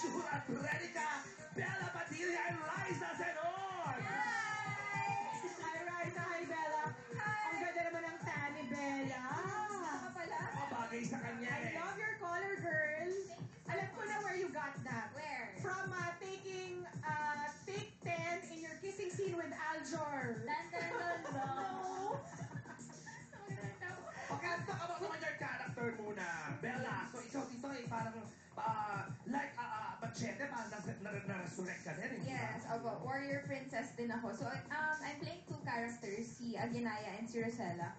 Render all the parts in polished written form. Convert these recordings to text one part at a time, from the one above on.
June at Renica, Bella Padilla, and Liza Zenon! Hi, Raisa. Hi, Bella. Hi. Ang ganda naman ng tan ni Bella. Saka pala. Mabagay sa kanya I love your color, girl. Alam ko na where you got that. Where? From taking take 10 in your kissing scene with Aljor. No. Pagkanta ka ba naman yung character muna? Bella, so ikaw dito ay parang like Machete, parang na-resurrect ka din. Yes, opo. Warrior princess din ako. So, I'm playing two characters, si Aguinaya and si Rosella.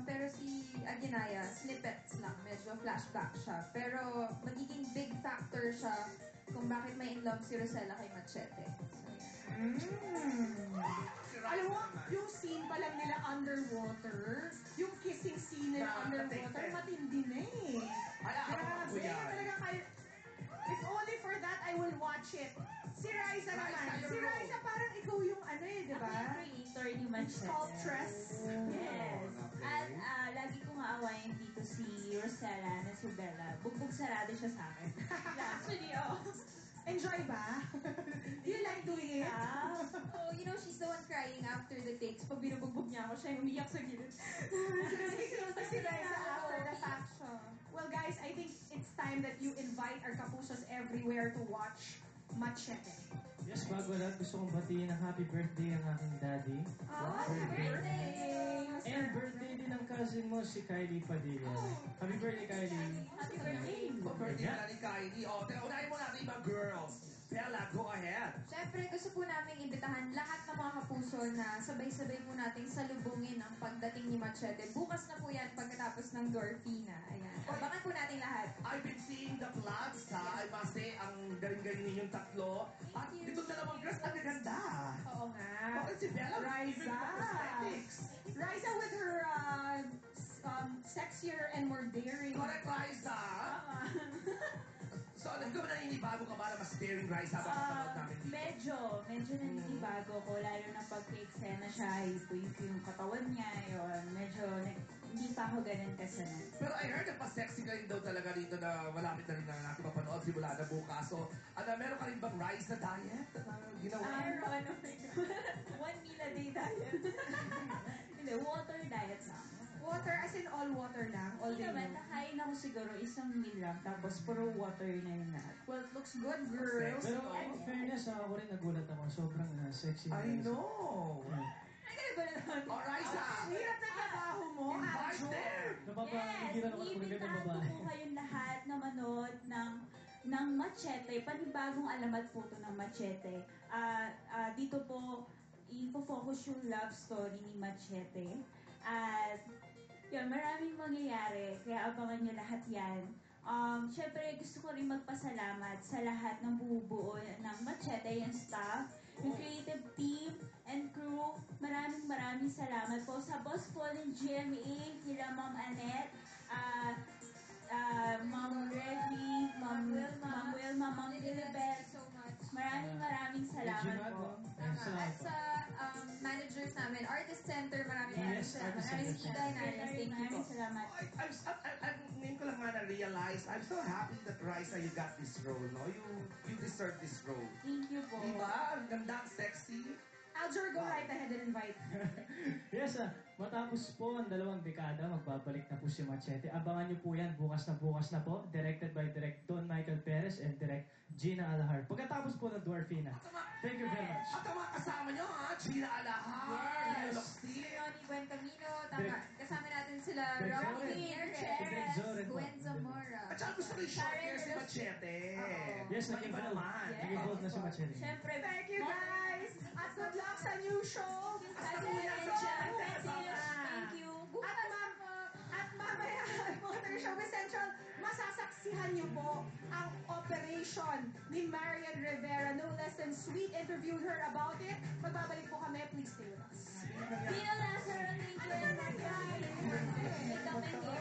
Pero si Aguinaya, snippets lang, medyo flashback siya. Pero magiging big factor siya kung bakit may in love si Rosella kay Machete. So, Alam mo, yung scene pa lang nila underwater, yung kissing scene nila underwater, matindi na eh. Grabe, talaga kayo. If only for that, I will watch it. Si Raisa naman. Si Raisa parang ikaw yung ano eh, di ba? Creator ni Machete. Sculptress. Yes. At lagi kong aawayin dito si Rosella na si Bella. Bugbog sarado siya sa akin. Actually, Enjoy ba? Do you like doing it? Oh, you know, she's the one crying after the takes. Pag binubugbog niya ako, siya yung umiyak sa gilid. Si Raisa after the fact. Well, guys, I think it's time that you invite our kapusos everywhere to watch Machete. Yes, bago lahat, gusto kong batiin ng happy birthday ang aking daddy. Oh, happy birthday! And birthday din ng cousin mo, si Kylie Padilla. Happy birthday, Kylie. Happy birthday. Birthday na ni Kylie. O, teka, unahin mo natin ibang girls. Bella, go ahead. Siyempre, gusto po namin imbitahan lahat ng mga kapuso na sabay-sabay po nating salubungin ang pagdating ni Machete. Bukas na po yan pagkatapos ng Dorfina. Ayan. Abangan po natin lahat. I've been seeing the vlogs, ha? I must say, ang galing-galing ninyong tatlo. At Thank you. itong dalawang girls, ang gaganda. Oo nga. Bakit si Bella? Raisa. Even the prosthetics. Raisa with her sexier and more daring. Correct, Raisa. So, alam ko ba naninibago ka ba na mas daring Raisa ba kapanood namin dito? Medyo naninibago ko, lalo na pag eksena siya, yung katawan niya, yun, medyo hindi pa ako ganun kasanay. Pero I heard na pa-sexy ka rin daw talaga dito na malapit na rin na natin mapanood simula na bukas. So, meron ka rin bang Raisa diet? Ginawa? Meron, oh my God. 1 meal a day diet. Hindi, water diet lang. Water, as in all water lang? All Hindi day naman, long? nakain ako siguro isang meal lang, tapos puro water na yun lahat. Well, it looks good, girls. Pero in fairness, ako rin nagulat ako. Sobrang sexy. I know. Ay, ganun ba naman? Oh, Raisa! Hirap na trabaho mo, Invite Aljo. them! Napapagigilan ako ng pagkaganda ng Ibitahan babae. ko kayong lahat na manood ng Machete, panibagong alamat po ito ng Machete. Dito po, i-focus yung love story ni Machete. At yun, maraming mangyayari, kaya abangan nyo lahat yan. Siyempre, gusto ko rin magpasalamat sa lahat ng bumubuo ng Machete, yung staff, yung creative team and crew. Maraming salamat po sa boss po ng GMA, kila Ma'am Annette, Ma'am Reggie, Ma'am Wilma, Ma'am Lilibet. So much. Maraming salamat po. Tama. At sa managers namin, Artist Center, maraming Yes, salamat. Artist Maraming Center. kita na thank you po. Maraming salamat. Ngayon ko lang nga na-realize, I'm so happy that Raisa, you got this role, no? You deserve this role. Thank you po. Diba? Ang ganda, ang sexy. Aljor, go right ahead and invite. Yes, matapos po ang 2 dekada, magbabalik na po si Machete. Abangan niyo po yan, bukas na po. Directed by Direct Don Michael Perez and Direct Gina Alahar. Pagkatapos po ng Dwarfina. Thank you very much. At ang mga kasama nyo, ha? Gina Alahar, Leo Loxil. Leonie Buen Camino, tama. Direct- Kasama natin sila Direct Rocky Zoren. Gutierrez, Direct Zoren po. Gwen Zamora. At saka gusto ko yung short hair si Machete. Yes, Iba naging naman. Naging bold na si Machete. Siyempre, Thank you, guys! At good luck sa new show! Hasta lunes, Machete. Thank you. At mamaya, Motor Showbiz Central, masasaksihan niyo po ang operation ni Marian Rivera. No less than sweet interviewed her about it. Magbabalik po kami. Please stay with us. Pino Lazaro, thank you. Ano na nangyari? Ikaw, thank you.